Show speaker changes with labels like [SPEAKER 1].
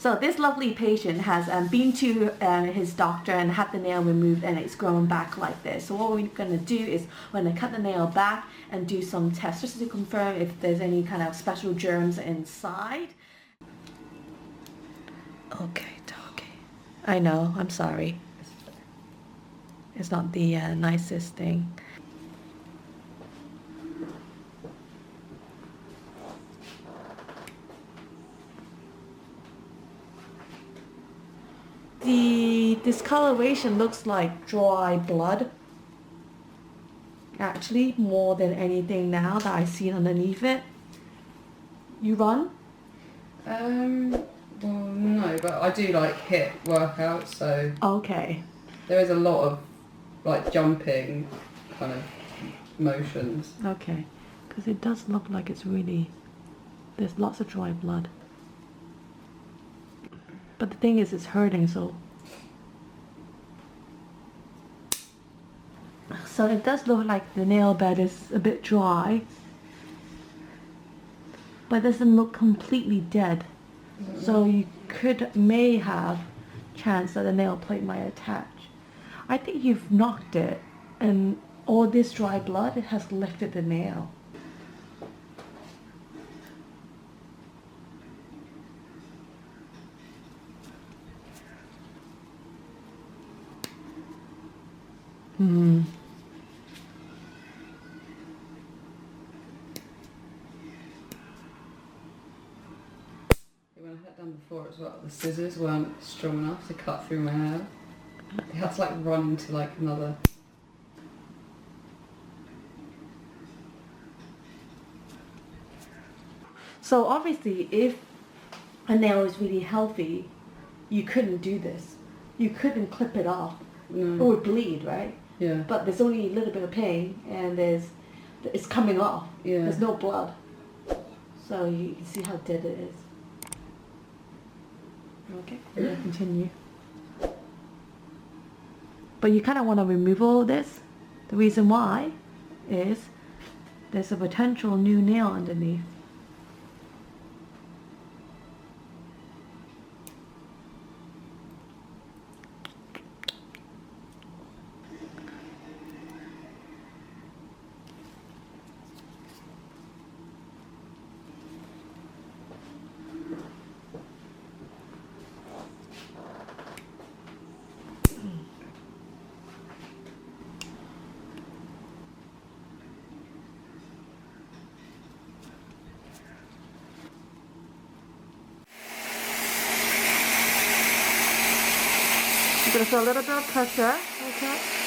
[SPEAKER 1] So this lovely patient has been to his doctor and had the nail removed, and it's grown back like this. So what we're going to do is we're going to cut the nail back and do some tests just to confirm if there's any kind of special germs inside. Okay, doggy. I know, I'm sorry. It's not the nicest thing. The discoloration looks like dry blood. Actually, more than anything now that I see underneath it. You run?
[SPEAKER 2] Well, no, but I do like HIIT workouts, so
[SPEAKER 1] Okay.
[SPEAKER 2] there is a lot of like jumping kind of motions.
[SPEAKER 1] Okay. Because it does look like it's really, there's lots of dry blood. But the thing is, it's hurting, so. So it does look like the nail bed is a bit dry, but it doesn't look completely dead. So you may have chance that the nail plate might attach. I think you've knocked it, and all this dry blood has lifted the nail. When
[SPEAKER 2] I had it done before as well, the scissors weren't strong enough to cut through my hair. They had to like run into like another.
[SPEAKER 1] So obviously, if a nail is really healthy, you couldn't do this. You couldn't clip it off.
[SPEAKER 2] No.
[SPEAKER 1] It would bleed, right?
[SPEAKER 2] Yeah.
[SPEAKER 1] But there's only a little bit of pain, and it's coming off.
[SPEAKER 2] Yeah.
[SPEAKER 1] There's no blood. So you can see how dead it is. Okay, we'll continue. But you kind of want to remove all of this. The reason why is there's a potential new nail underneath. You're going to feel a little bit of pressure, okay?